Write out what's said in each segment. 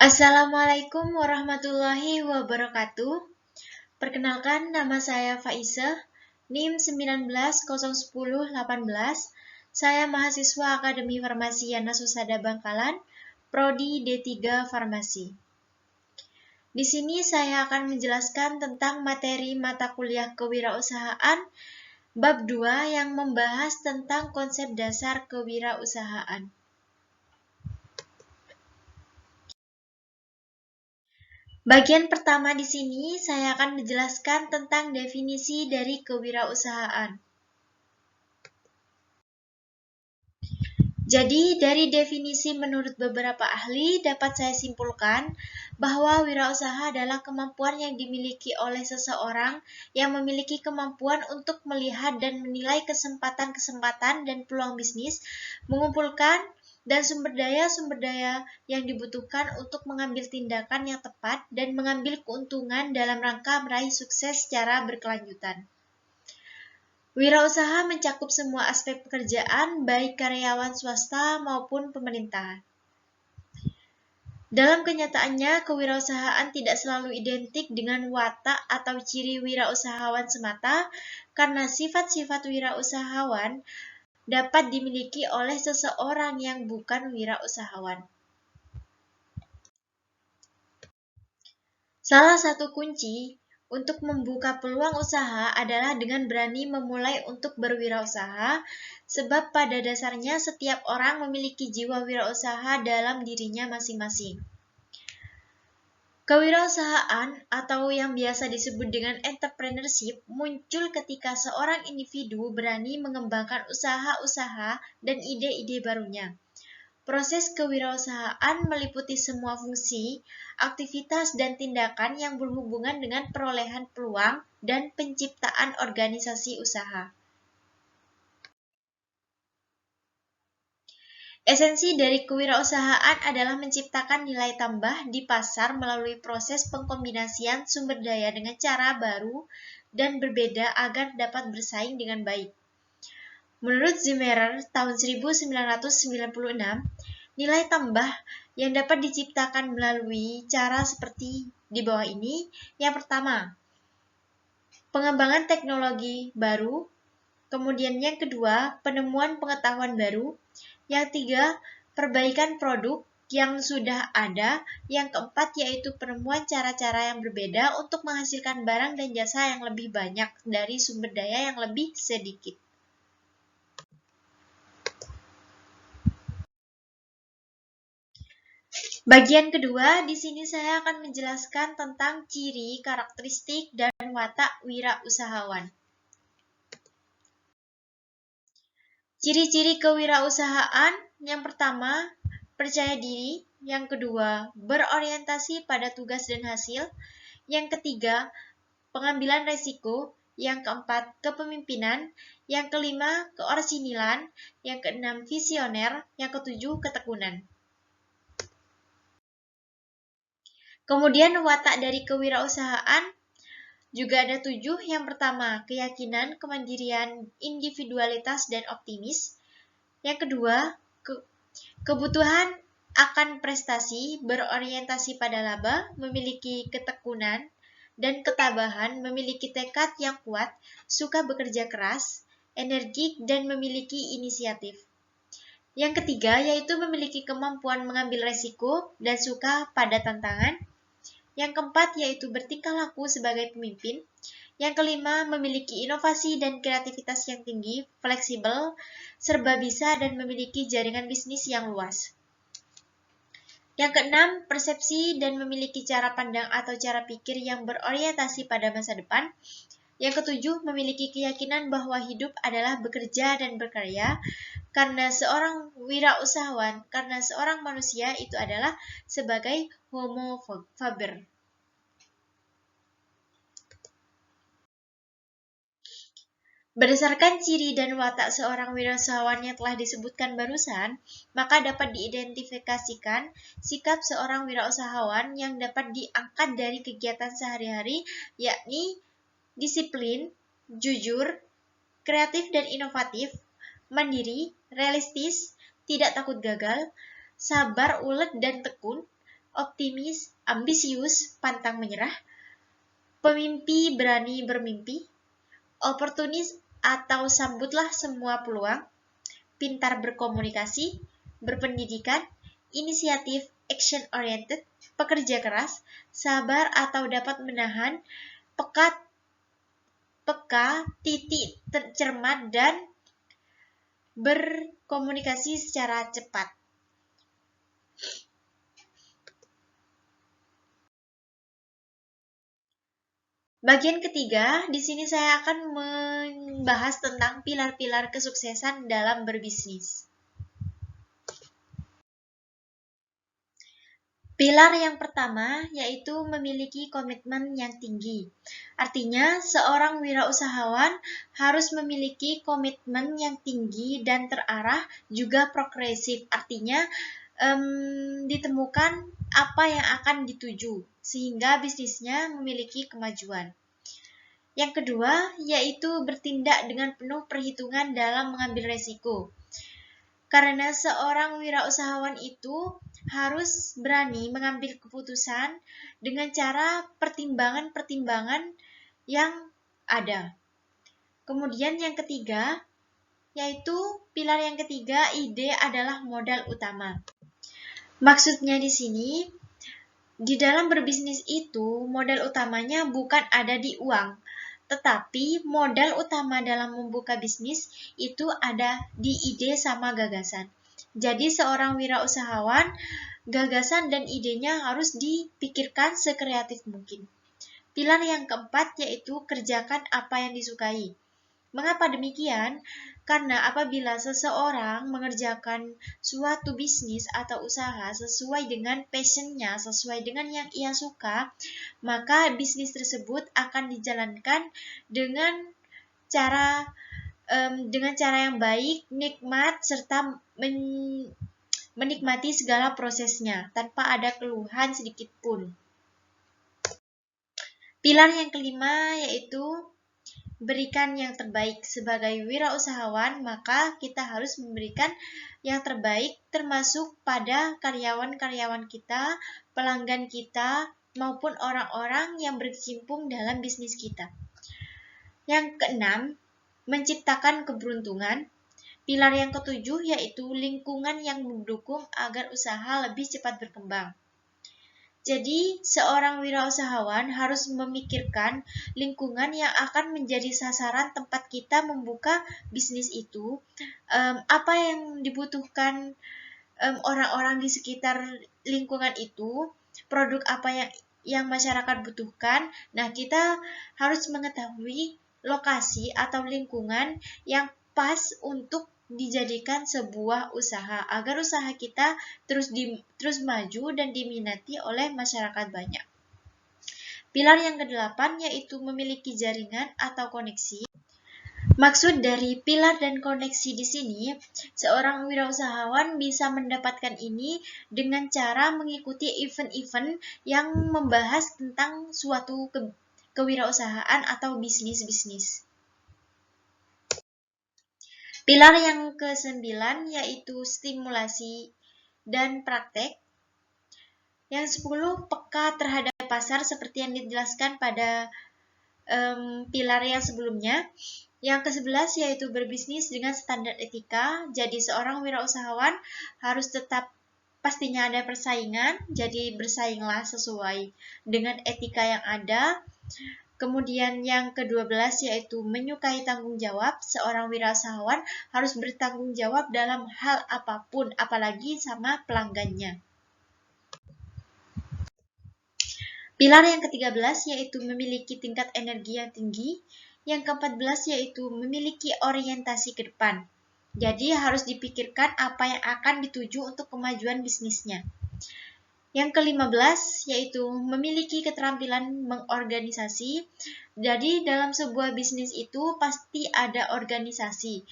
Assalamualaikum warahmatullahi wabarakatuh. Perkenalkan, nama saya Faiza, NIM 19010818. Saya mahasiswa Akademi Farmasi Yana Susada Bangkalan, Prodi D3 Farmasi. Di sini saya akan menjelaskan tentang materi mata kuliah kewirausahaan bab 2 yang membahas tentang konsep dasar kewirausahaan. Bagian pertama di sini saya akan menjelaskan tentang definisi dari kewirausahaan. Jadi, dari definisi menurut beberapa ahli dapat saya simpulkan bahwa wirausaha adalah kemampuan yang dimiliki oleh seseorang yang memiliki kemampuan untuk melihat dan menilai kesempatan-kesempatan dan peluang bisnis, mengumpulkan dan sumber daya yang dibutuhkan untuk mengambil tindakan yang tepat dan mengambil keuntungan dalam rangka meraih sukses secara berkelanjutan. Wirausaha mencakup semua aspek pekerjaan, baik karyawan swasta maupun pemerintahan. Dalam kenyataannya, kewirausahaan tidak selalu identik dengan watak atau ciri wirausahawan semata, karena sifat-sifat wirausahawan dapat dimiliki oleh seseorang yang bukan wirausahawan. Salah satu kunci untuk membuka peluang usaha adalah dengan berani memulai untuk berwirausaha, sebab pada dasarnya setiap orang memiliki jiwa wirausaha dalam dirinya masing-masing. Kewirausahaan atau yang biasa disebut dengan entrepreneurship muncul ketika seorang individu berani mengembangkan usaha-usaha dan ide-ide barunya. Proses kewirausahaan meliputi semua fungsi, aktivitas, dan tindakan yang berhubungan dengan perolehan peluang dan penciptaan organisasi usaha. Esensi dari kewirausahaan adalah menciptakan nilai tambah di pasar melalui proses pengkombinasian sumber daya dengan cara baru dan berbeda agar dapat bersaing dengan baik. Menurut Zimmerer tahun 1996, nilai tambah yang dapat diciptakan melalui cara seperti di bawah ini. Yang pertama, pengembangan teknologi baru. Kemudian yang kedua, penemuan pengetahuan baru. Yang tiga, perbaikan produk yang sudah ada. Yang keempat, yaitu penemuan cara-cara yang berbeda untuk menghasilkan barang dan jasa yang lebih banyak dari sumber daya yang lebih sedikit. Bagian kedua, di sini saya akan menjelaskan tentang ciri, karakteristik, dan watak wirausahawan. Ciri-ciri kewirausahaan, yang pertama, percaya diri. Yang kedua, berorientasi pada tugas dan hasil. Yang ketiga, pengambilan resiko. Yang keempat, kepemimpinan. Yang kelima, keorisinilan. Yang keenam, visioner. Yang ketujuh, ketekunan. Kemudian watak dari kewirausahaan juga ada 7. Yang pertama, keyakinan, kemandirian, individualitas, dan optimis. Yang kedua, kebutuhan akan prestasi, berorientasi pada laba, memiliki ketekunan dan ketabahan, memiliki tekad yang kuat, suka bekerja keras, energik, dan memiliki inisiatif. Yang ketiga, yaitu memiliki kemampuan mengambil resiko dan suka pada tantangan. Yang keempat, yaitu bertingkah laku sebagai pemimpin. Yang kelima, memiliki inovasi dan kreativitas yang tinggi, fleksibel, serba bisa, dan memiliki jaringan bisnis yang luas. Yang keenam, persepsi dan memiliki cara pandang atau cara pikir yang berorientasi pada masa depan. Yang ketujuh, memiliki keyakinan bahwa hidup adalah bekerja dan berkarya, karena seorang wirausahawan, karena seorang manusia itu adalah sebagai homo faber. Berdasarkan ciri dan watak seorang wirausahawan yang telah disebutkan barusan, maka dapat diidentifikasikan sikap seorang wirausahawan yang dapat diangkat dari kegiatan sehari-hari, yakni disiplin, jujur, kreatif dan inovatif, mandiri, realistis, tidak takut gagal, sabar, ulet dan tekun, optimis, ambisius, pantang menyerah, pemimpi berani bermimpi, oportunis atau sambutlah semua peluang, pintar berkomunikasi, berpendidikan, inisiatif, action oriented, pekerja keras, sabar atau dapat menahan, peka, titik, cermat, dan berkomunikasi secara cepat. Bagian ketiga, di sini saya akan membahas tentang pilar-pilar kesuksesan dalam berbisnis. Pilar yang pertama yaitu memiliki komitmen yang tinggi. Artinya, seorang wirausahawan harus memiliki komitmen yang tinggi dan terarah, juga progresif. Artinya, ditemukan apa yang akan dituju, sehingga bisnisnya memiliki kemajuan. Yang kedua, yaitu bertindak dengan penuh perhitungan dalam mengambil resiko. Karena seorang wirausahawan itu harus berani mengambil keputusan dengan cara pertimbangan-pertimbangan yang ada. Kemudian yang ketiga, yaitu pilar yang ketiga, ide adalah modal utama. Maksudnya di sini, di dalam berbisnis itu modal utamanya bukan ada di uang, tetapi modal utama dalam membuka bisnis itu ada di ide sama gagasan. Jadi seorang wirausahawan, gagasan dan idenya harus dipikirkan sekreatif mungkin. Pilar yang keempat yaitu kerjakan apa yang disukai. Mengapa demikian? Karena apabila seseorang mengerjakan suatu bisnis atau usaha sesuai dengan passionnya, sesuai dengan yang ia suka, maka bisnis tersebut akan dijalankan dengan cara yang baik, nikmat, serta menikmati segala prosesnya tanpa ada keluhan sedikit pun. Pilar yang kelima yaitu berikan yang terbaik. Sebagai wirausahawan, maka kita harus memberikan yang terbaik termasuk pada karyawan-karyawan kita, pelanggan kita, maupun orang-orang yang berkecimpung dalam bisnis kita. Yang keenam, menciptakan keberuntungan. Pilar yang ketujuh yaitu lingkungan yang mendukung agar usaha lebih cepat berkembang. Jadi, seorang wirausahawan harus memikirkan lingkungan yang akan menjadi sasaran tempat kita membuka bisnis itu, apa yang dibutuhkan orang-orang di sekitar lingkungan itu, produk apa yang masyarakat butuhkan. Nah, kita harus mengetahui lokasi atau lingkungan yang pas untuk dijadikan sebuah usaha agar usaha kita terus maju dan diminati oleh masyarakat banyak. Pilar yang kedelapan yaitu memiliki jaringan atau koneksi. Maksud dari pilar dan koneksi di sini, seorang wirausahawan bisa mendapatkan ini dengan cara mengikuti event-event yang membahas tentang suatu kewirausahaan atau bisnis-bisnis. Pilar yang ke-9 yaitu stimulasi dan praktek. Yang 10 peka terhadap pasar seperti yang dijelaskan pada pilar yang sebelumnya. Yang ke-11 yaitu berbisnis dengan standar etika. Jadi seorang wirausahawan harus tetap pastinya ada persaingan, jadi bersainglah sesuai dengan etika yang ada. Kemudian yang ke-12 yaitu menyukai tanggung jawab. Seorang wirausahawan harus bertanggung jawab dalam hal apapun, apalagi sama pelanggannya. Pilar yang ke-13 yaitu memiliki tingkat energi yang tinggi. Yang ke-14 yaitu memiliki orientasi ke depan. Jadi harus dipikirkan apa yang akan dituju untuk kemajuan bisnisnya. Yang ke-15 yaitu memiliki keterampilan mengorganisasi. Jadi dalam sebuah bisnis itu pasti ada organisasi.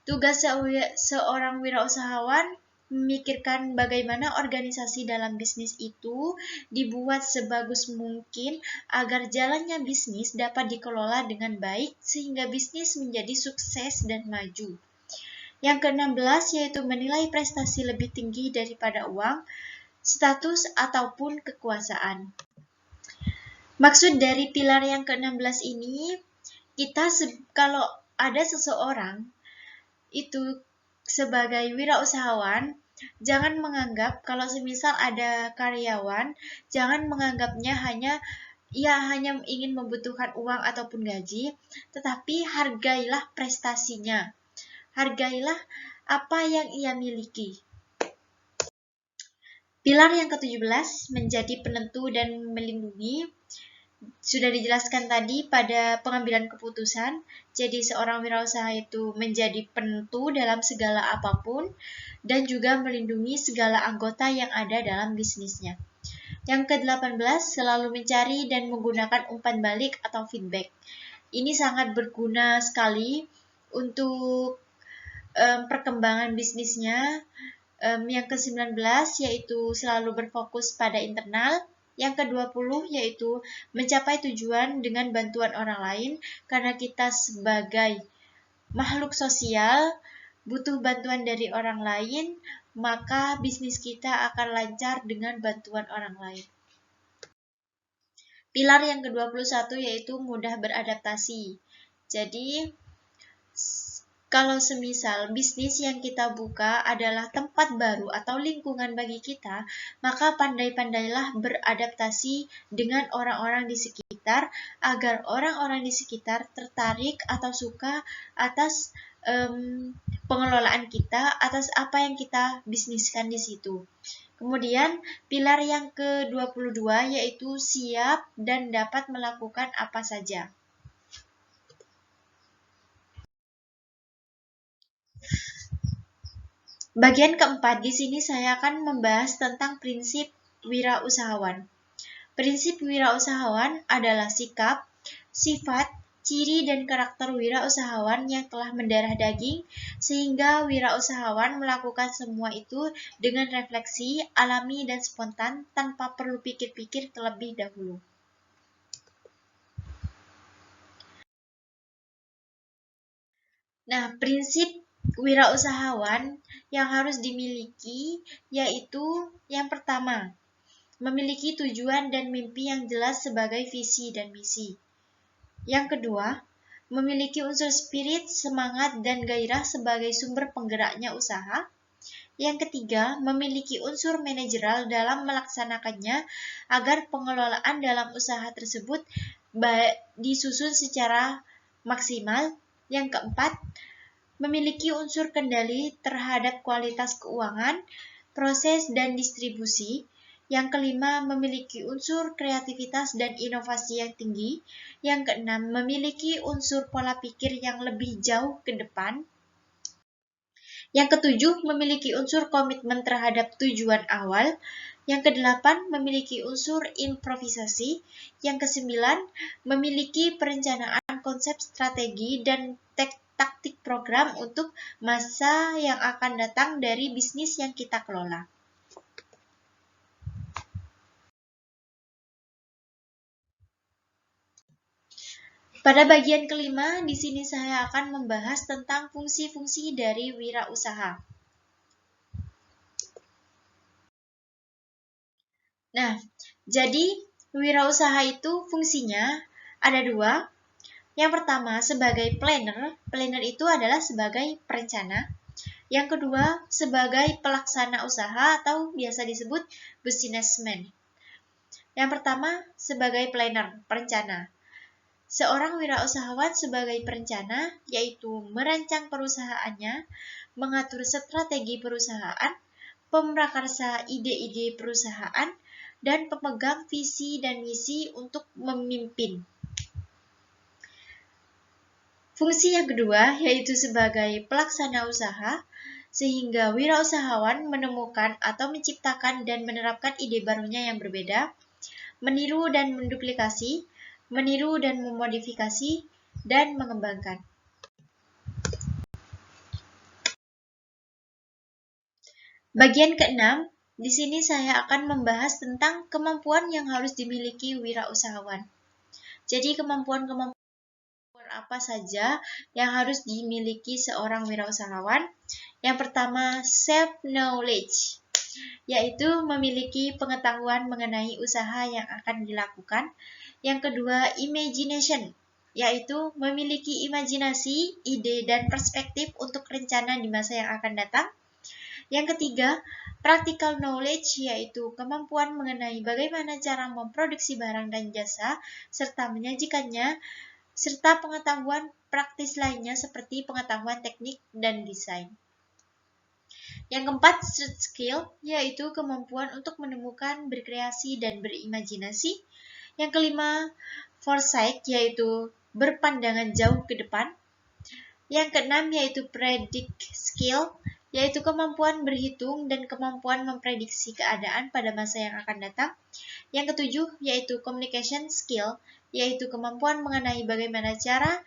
Tugas seorang wirausahawan memikirkan bagaimana organisasi dalam bisnis itu dibuat sebagus mungkin agar jalannya bisnis dapat dikelola dengan baik sehingga bisnis menjadi sukses dan maju. Yang ke-16 yaitu menilai prestasi lebih tinggi daripada uang. status, ataupun kekuasaan. Maksud dari pilar yang ke-16 ini, kalau ada seseorang itu sebagai wirausahawan, jangan menganggap kalau semisal ada karyawan, jangan menganggapnya hanya ingin membutuhkan uang ataupun gaji, tetapi hargailah prestasinya. Hargailah apa yang ia miliki. Pilar yang ke-17 menjadi penentu dan melindungi. Sudah dijelaskan tadi pada pengambilan keputusan, jadi seorang wirausaha itu menjadi penentu dalam segala apapun dan juga melindungi segala anggota yang ada dalam bisnisnya. Yang ke-18, selalu mencari dan menggunakan umpan balik atau feedback. Ini sangat berguna sekali untuk perkembangan bisnisnya. Yang ke-19 yaitu selalu berfokus pada internal. Yang ke-20 yaitu mencapai tujuan dengan bantuan orang lain, karena kita sebagai makhluk sosial butuh bantuan dari orang lain, maka bisnis kita akan lancar dengan bantuan orang lain. Pilar yang ke-21 yaitu mudah beradaptasi. Jadi, kalau semisal bisnis yang kita buka adalah tempat baru atau lingkungan bagi kita, maka pandai-pandailah beradaptasi dengan orang-orang di sekitar, agar orang-orang di sekitar tertarik atau suka atas pengelolaan kita, atas apa yang kita bisniskan di situ. Kemudian, pilar yang ke-22 yaitu siap dan dapat melakukan apa saja. Bagian keempat, di sini saya akan membahas tentang prinsip wirausahawan. Prinsip wirausahawan adalah sikap, sifat, ciri dan karakter wirausahawan yang telah mendarah daging, sehingga wirausahawan melakukan semua itu dengan refleksi, alami dan spontan tanpa perlu pikir-pikir terlebih dahulu. Nah, prinsip wirausahawan yang harus dimiliki yaitu yang pertama, memiliki tujuan dan mimpi yang jelas sebagai visi dan misi. Yang kedua, memiliki unsur spirit, semangat, dan gairah sebagai sumber penggeraknya usaha. Yang ketiga, memiliki unsur manajerial dalam melaksanakannya agar pengelolaan dalam usaha tersebut disusun secara maksimal. Yang keempat, memiliki unsur kendali terhadap kualitas keuangan, proses, dan distribusi. Yang kelima, memiliki unsur kreativitas dan inovasi yang tinggi. Yang keenam, memiliki unsur pola pikir yang lebih jauh ke depan. Yang ketujuh, memiliki unsur komitmen terhadap tujuan awal. Yang kedelapan, memiliki unsur improvisasi. Yang kesembilan, memiliki perencanaan konsep strategi dan taktik program untuk masa yang akan datang dari bisnis yang kita kelola. Pada bagian kelima, di sini saya akan membahas tentang fungsi-fungsi dari wirausaha. Nah, jadi wirausaha itu fungsinya ada dua. Yang pertama, sebagai planner. Planner itu adalah sebagai perencana. Yang kedua, sebagai pelaksana usaha atau biasa disebut businessman. Yang pertama, sebagai planner, perencana. Seorang wirausahawan sebagai perencana, yaitu merancang perusahaannya, mengatur strategi perusahaan, pemrakarsa ide-ide perusahaan, dan pemegang visi dan misi untuk memimpin. Fungsi yang kedua, yaitu sebagai pelaksana usaha, sehingga wirausahawan menemukan atau menciptakan dan menerapkan ide barunya yang berbeda, meniru dan menduplikasi, meniru dan memodifikasi, dan mengembangkan. Bagian keenam, di sini saya akan membahas tentang kemampuan yang harus dimiliki wirausahawan. Jadi kemampuan-kemampuan apa saja yang harus dimiliki seorang wirausahawan? Yang pertama, self-knowledge. yaitu memiliki pengetahuan mengenai usaha yang akan dilakukan. Yang kedua, imagination, yaitu memiliki imajinasi, ide, dan perspektif untuk rencana di masa yang akan datang. Yang ketiga, practical knowledge, yaitu kemampuan mengenai bagaimana cara memproduksi barang dan jasa, serta menyajikannya, serta pengetahuan praktis lainnya seperti pengetahuan teknik dan desain. Yang keempat, street skill, yaitu kemampuan untuk menemukan, berkreasi, dan berimajinasi. Yang kelima, foresight, yaitu berpandangan jauh ke depan. Yang keenam, yaitu predict skill, yaitu kemampuan berhitung dan kemampuan memprediksi keadaan pada masa yang akan datang. Yang ketujuh, yaitu communication skill, yaitu kemampuan mengenai bagaimana cara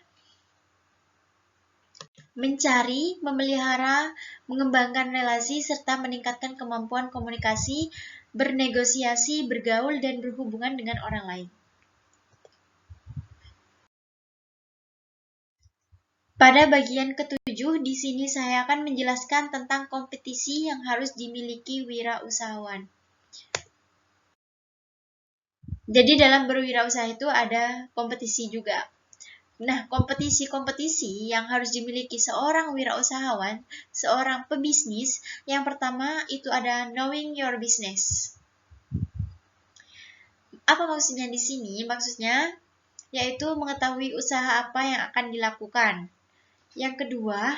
mencari, memelihara, mengembangkan relasi, serta meningkatkan kemampuan komunikasi, bernegosiasi, bergaul, dan berhubungan dengan orang lain. Pada bagian ketujuh, di sini saya akan menjelaskan tentang kompetisi yang harus dimiliki wirausahawan. Jadi dalam berwirausaha itu ada kompetisi juga. Nah, kompetisi-kompetisi yang harus dimiliki seorang wirausahawan, seorang pebisnis, yang pertama itu ada knowing your business. Apa maksudnya di sini? Maksudnya yaitu mengetahui usaha apa yang akan dilakukan. Yang kedua,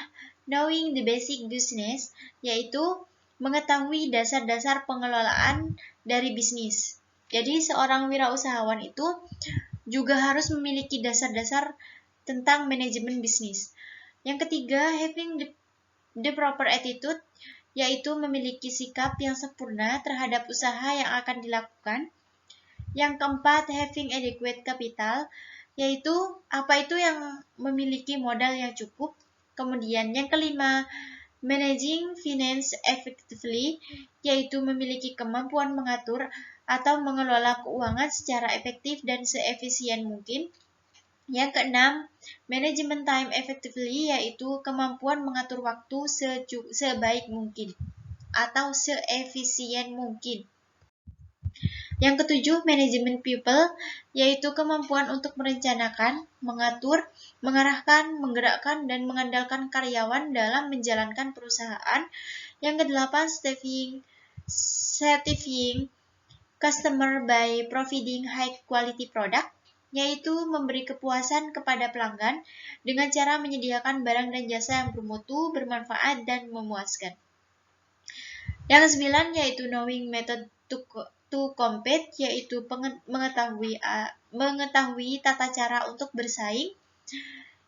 knowing the basic business, yaitu mengetahui dasar-dasar pengelolaan dari bisnis. Jadi seorang wirausahawan itu juga harus memiliki dasar-dasar tentang manajemen bisnis. Yang ketiga, having the proper attitude, yaitu memiliki sikap yang sempurna terhadap usaha yang akan dilakukan. Yang keempat, having adequate capital, yaitu apa itu yang memiliki modal yang cukup. Kemudian yang kelima, managing finance effectively, yaitu memiliki kemampuan mengatur atau mengelola keuangan secara efektif dan seefisien mungkin. Yang keenam, management time effectively, yaitu kemampuan mengatur waktu sebaik mungkin atau seefisien mungkin. Yang ketujuh, manajemen people, yaitu kemampuan untuk merencanakan, mengatur, mengarahkan, menggerakkan, dan mengandalkan karyawan dalam menjalankan perusahaan. Yang kedelapan, satisfying customer by providing high quality product, yaitu memberi kepuasan kepada pelanggan dengan cara menyediakan barang dan jasa yang bermutu, bermanfaat, dan memuaskan. Yang kesembilan, yaitu knowing method to compete, yaitu mengetahui tata cara untuk bersaing.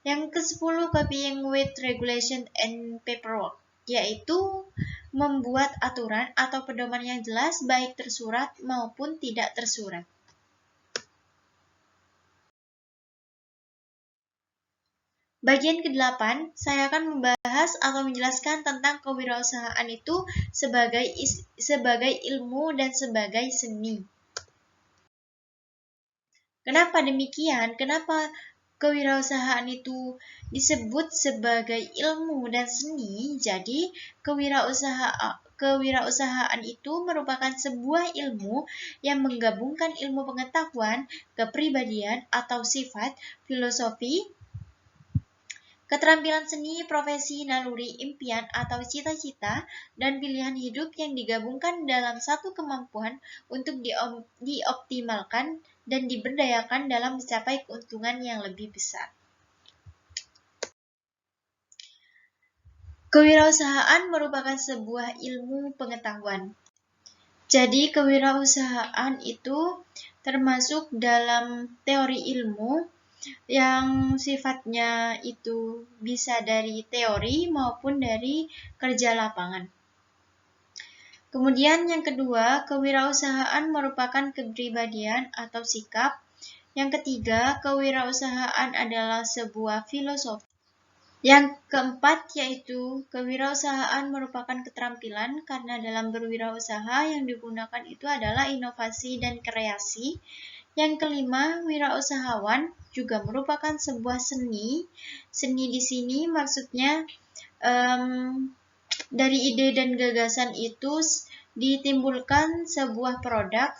Yang ke-10, copying with regulation and paperwork, yaitu membuat aturan atau pedoman yang jelas baik tersurat maupun tidak tersurat. Bagian ke-8, saya akan membahas atau menjelaskan tentang kewirausahaan itu sebagai ilmu dan sebagai seni. Kenapa demikian? Kenapa kewirausahaan itu disebut sebagai ilmu dan seni? Jadi, kewirausahaan itu merupakan sebuah ilmu yang menggabungkan ilmu pengetahuan, kepribadian atau sifat, filosofi, keterampilan seni, profesi, naluri, impian, atau cita-cita, dan pilihan hidup yang digabungkan dalam satu kemampuan untuk dioptimalkan dan diberdayakan dalam mencapai keuntungan yang lebih besar. Kewirausahaan merupakan sebuah ilmu pengetahuan. Jadi, kewirausahaan itu termasuk dalam teori ilmu yang sifatnya itu bisa dari teori maupun dari kerja lapangan. Kemudian yang kedua, kewirausahaan merupakan kepribadian atau sikap. Yang ketiga, kewirausahaan adalah sebuah filosofi. Yang keempat, yaitu kewirausahaan merupakan keterampilan karena dalam berwirausaha yang digunakan itu adalah inovasi dan kreasi. Yang kelima, wirausahawan juga merupakan sebuah seni. Seni di sini maksudnya dari ide dan gagasan itu ditimbulkan sebuah produk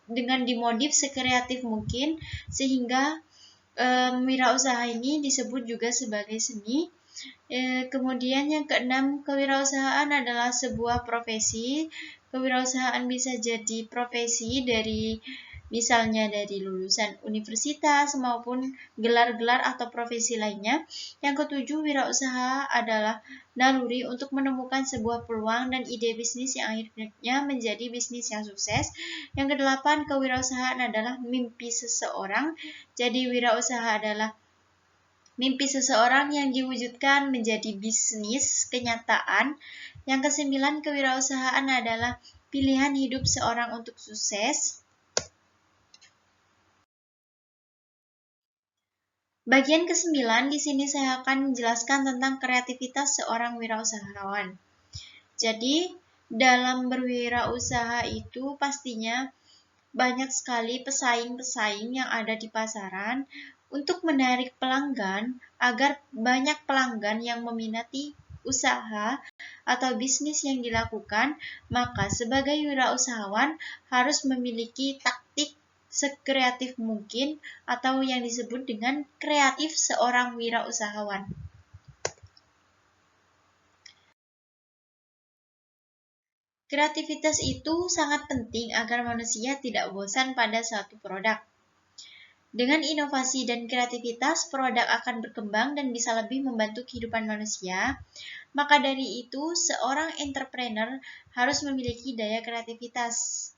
dengan dimodif sekreatif mungkin, sehingga wirausaha ini disebut juga sebagai seni. Kemudian yang keenam, kewirausahaan adalah sebuah profesi. Kewirausahaan bisa jadi profesi dari misalnya dari lulusan universitas maupun gelar-gelar atau profesi lainnya. Yang ketujuh, wirausaha adalah naluri untuk menemukan sebuah peluang dan ide bisnis yang akhirnya menjadi bisnis yang sukses. Yang kedelapan, kewirausahaan adalah mimpi seseorang. Jadi wirausaha adalah mimpi seseorang yang diwujudkan menjadi bisnis kenyataan. Yang kesembilan, kewirausahaan adalah pilihan hidup seorang untuk sukses. Bagian ke-9, di sini saya akan menjelaskan tentang kreativitas seorang wirausahawan. Jadi, dalam berwirausaha itu pastinya banyak sekali pesaing-pesaing yang ada di pasaran. Untuk menarik pelanggan, agar banyak pelanggan yang meminati usaha atau bisnis yang dilakukan, maka sebagai wirausahawan harus memiliki taktik sekreatif mungkin atau yang disebut dengan kreatif seorang wirausahawan. Kreativitas itu sangat penting agar manusia tidak bosan pada suatu produk. Dengan inovasi dan kreativitas, produk akan berkembang dan bisa lebih membantu kehidupan manusia. Maka dari itu, seorang entrepreneur harus memiliki daya kreativitas.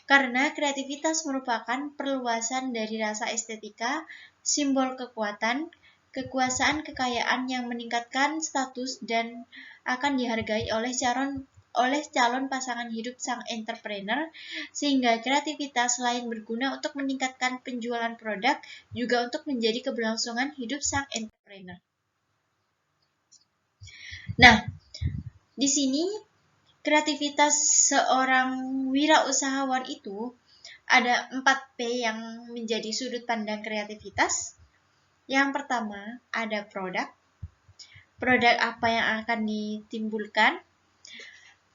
Karena kreativitas merupakan perluasan dari rasa estetika, simbol kekuatan, kekuasaan, kekayaan yang meningkatkan status dan akan dihargai oleh calon pasangan hidup sang entrepreneur, sehingga kreativitas selain berguna untuk meningkatkan penjualan produk, juga untuk menjadi keberlangsungan hidup sang entrepreneur. Nah, di sini kreativitas seorang wirausahawan itu ada 4P yang menjadi sudut pandang kreativitas. Yang pertama, ada produk. Produk apa yang akan ditimbulkan.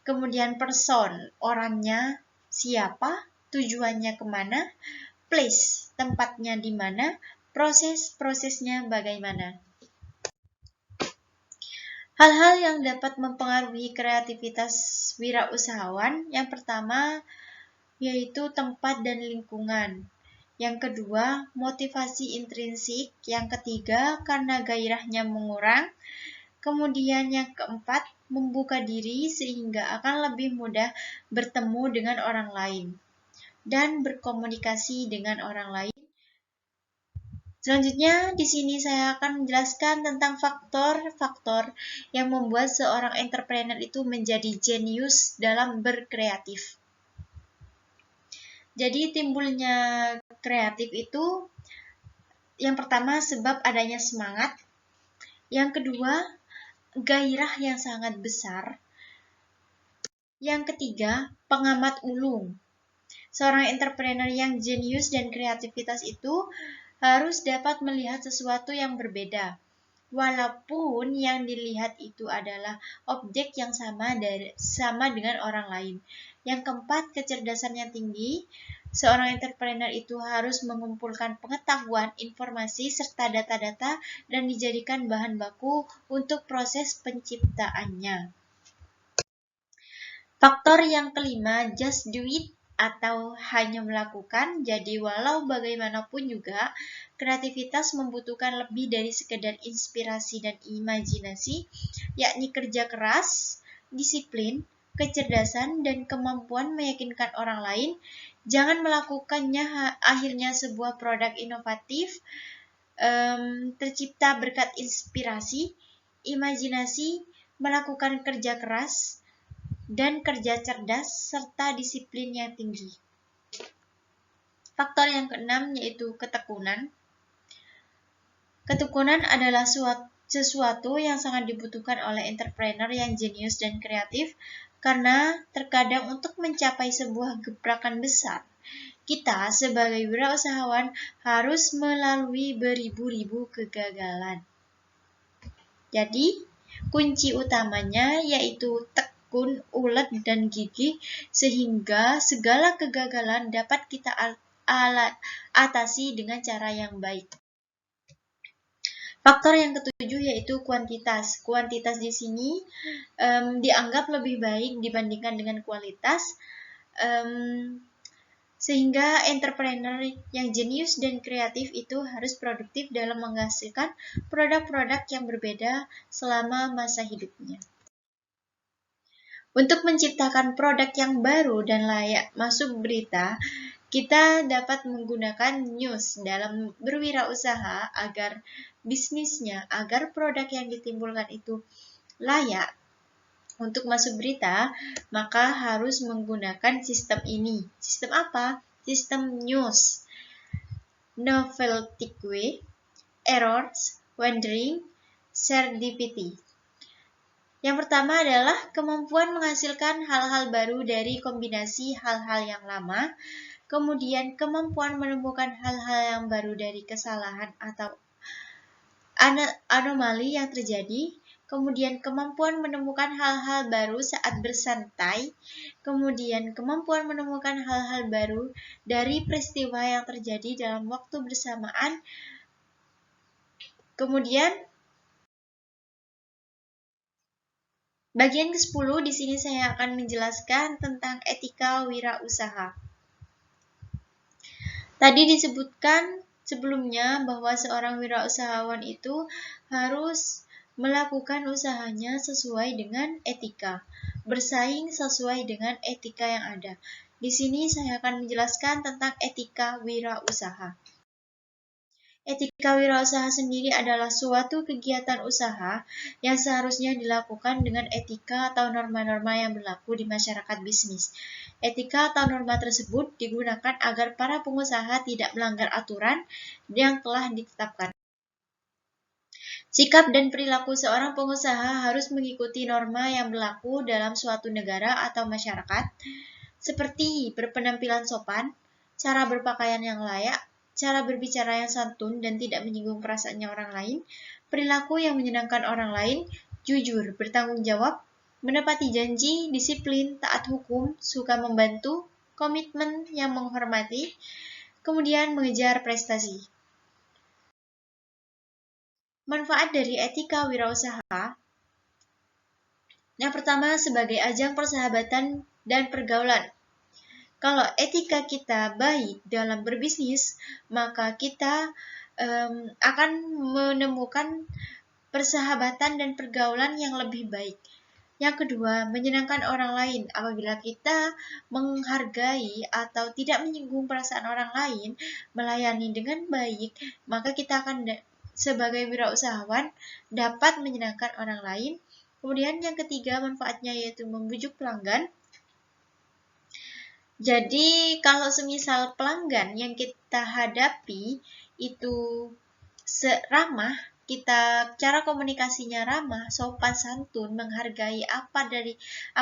Kemudian person, orangnya siapa, tujuannya kemana. Place, tempatnya di mana. Prosesnya bagaimana. Hal-hal yang dapat mempengaruhi kreativitas wirausahawan, yang pertama yaitu tempat dan lingkungan. Yang kedua, motivasi intrinsik. Yang ketiga, karena gairahnya mengurang. Kemudian yang keempat, membuka diri sehingga akan lebih mudah bertemu dengan orang lain dan berkomunikasi dengan orang lain. Selanjutnya, di sini saya akan menjelaskan tentang faktor-faktor yang membuat seorang entrepreneur itu menjadi jenius dalam berkreatif. Jadi, timbulnya kreatif itu yang pertama sebab adanya semangat, yang kedua gairah yang sangat besar, yang ketiga pengamat ulung. Seorang entrepreneur yang jenius dan kreativitas itu harus dapat melihat sesuatu yang berbeda, walaupun yang dilihat itu adalah objek yang sama dengan orang lain. Yang keempat, kecerdasan yang tinggi. Seorang entrepreneur itu harus mengumpulkan pengetahuan, informasi, serta data-data dan dijadikan bahan baku untuk proses penciptaannya. Faktor yang kelima, just do it atau hanya melakukan. Jadi walau bagaimanapun juga, kreativitas membutuhkan lebih dari sekedar inspirasi dan imajinasi, yakni kerja keras, disiplin, kecerdasan, dan kemampuan meyakinkan orang lain. Jangan melakukannya akhirnya sebuah produk inovatif, tercipta berkat inspirasi, imajinasi, melakukan kerja keras, dan kerja cerdas, serta disiplin yang tinggi. Faktor yang keenam yaitu ketekunan. Ketekunan adalah sesuatu yang sangat dibutuhkan oleh entrepreneur yang jenius dan kreatif, karena terkadang untuk mencapai sebuah gebrakan besar, kita sebagai wirausahawan harus melalui beribu-ribu kegagalan. Jadi, kunci utamanya yaitu tekun. tekun, ulet, dan gigih sehingga segala kegagalan dapat kita atasi dengan cara yang baik. Faktor yang ketujuh yaitu kuantitas. Kuantitas di sini dianggap lebih baik dibandingkan dengan kualitas, sehingga entrepreneur yang jenius dan kreatif itu harus produktif dalam menghasilkan produk-produk yang berbeda selama masa hidupnya. Untuk menciptakan produk yang baru dan layak masuk berita, kita dapat menggunakan news dalam berwirausaha agar bisnisnya, agar produk yang ditimbulkan itu layak untuk masuk berita, maka harus menggunakan sistem ini. Sistem apa? Sistem news. Novelty, errors, wandering, serendipity. Yang pertama adalah kemampuan menghasilkan hal-hal baru dari kombinasi hal-hal yang lama. Kemudian kemampuan menemukan hal-hal yang baru dari kesalahan atau anomali yang terjadi. Kemudian kemampuan menemukan hal-hal baru saat bersantai. Kemudian kemampuan menemukan hal-hal baru dari peristiwa yang terjadi dalam waktu bersamaan. Kemudian bagian ke-10 di sini saya akan menjelaskan tentang etika wirausaha. Tadi disebutkan sebelumnya bahwa seorang wirausahawan itu harus melakukan usahanya sesuai dengan etika, bersaing sesuai dengan etika yang ada. Di sini saya akan menjelaskan tentang etika wirausaha. Etika wirausaha sendiri adalah suatu kegiatan usaha yang seharusnya dilakukan dengan etika atau norma-norma yang berlaku di masyarakat bisnis. Etika atau norma tersebut digunakan agar para pengusaha tidak melanggar aturan yang telah ditetapkan. Sikap dan perilaku seorang pengusaha harus mengikuti norma yang berlaku dalam suatu negara atau masyarakat, seperti berpenampilan sopan, cara berpakaian yang layak, cara berbicara yang santun dan tidak menyinggung perasaannya orang lain, perilaku yang menyenangkan orang lain, jujur, bertanggung jawab, menepati janji, disiplin, taat hukum, suka membantu, komitmen yang menghormati, kemudian mengejar prestasi. Manfaat dari etika wirausaha. Yang pertama, sebagai ajang persahabatan dan pergaulan. Kalau etika kita baik dalam berbisnis, maka kita akan menemukan persahabatan dan pergaulan yang lebih baik. Yang kedua, menyenangkan orang lain. Apabila kita menghargai atau tidak menyinggung perasaan orang lain, melayani dengan baik, maka kita akan sebagai wirausahawan dapat menyenangkan orang lain. Kemudian yang ketiga, manfaatnya yaitu membujuk pelanggan. Jadi kalau semisal pelanggan yang kita hadapi itu ramah, cara komunikasinya ramah, sopan santun, menghargai apa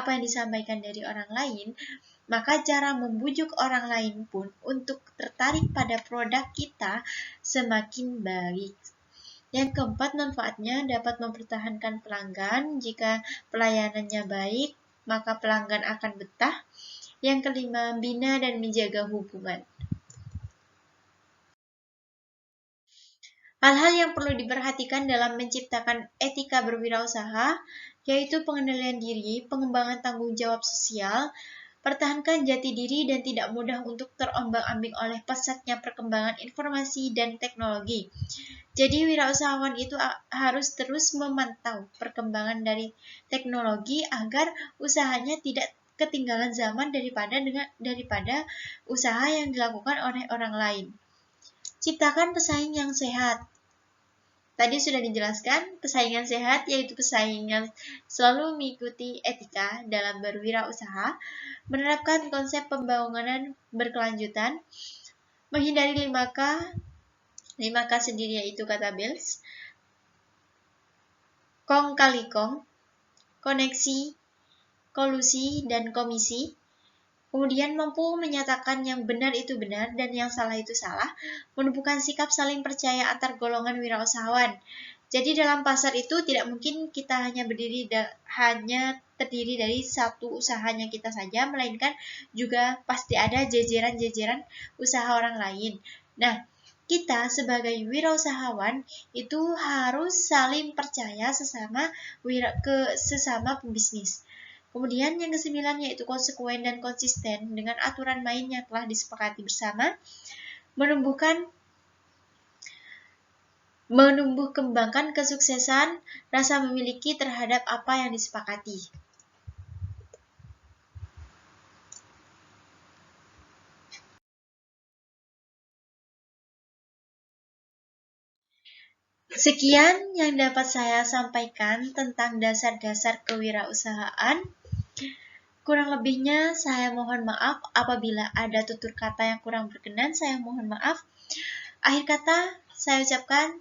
yang disampaikan dari orang lain, maka cara membujuk orang lain pun untuk tertarik pada produk kita semakin baik. Yang keempat, manfaatnya dapat mempertahankan pelanggan. Jika pelayanannya baik, maka pelanggan akan betah. Yang kelima, bina dan menjaga hubungan. Hal-hal yang perlu diperhatikan dalam menciptakan etika berwirausaha, yaitu pengendalian diri, pengembangan tanggung jawab sosial, pertahankan jati diri dan tidak mudah untuk terombang-ambing oleh pesatnya perkembangan informasi dan teknologi. Jadi wirausahawan itu harus terus memantau perkembangan dari teknologi agar usahanya tidak ketinggalan zaman daripada usaha yang dilakukan oleh orang lain. Ciptakan pesaing yang sehat. Tadi sudah dijelaskan, persaingan sehat yaitu persaingan selalu mengikuti etika dalam berwirausaha, menerapkan konsep pembangunan berkelanjutan, menghindari 5K sendiri yaitu kata Bells, kong kali kong, koneksi, kolusi, dan komisi. Kemudian mampu menyatakan yang benar itu benar dan yang salah itu salah, menumbuhkan sikap saling percaya antar golongan wirausahawan. Jadi dalam pasar itu tidak mungkin kita hanya berdiri hanya terdiri dari satu usahanya kita saja, melainkan juga pasti ada jajaran-jajaran usaha orang lain. Nah, kita sebagai wirausahawan itu harus saling percaya sesama pembisnis. Kemudian yang ke-9 yaitu konsekuen dan konsisten dengan aturan main yang telah disepakati bersama, menumbuh kembangkan kesuksesan rasa memiliki terhadap apa yang disepakati. Sekian yang dapat saya sampaikan tentang dasar-dasar kewirausahaan. Kurang lebihnya saya mohon maaf apabila ada tutur kata yang kurang berkenan, saya mohon maaf. Akhir kata saya ucapkan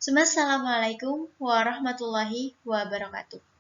Assalamualaikum warahmatullahi wabarakatuh.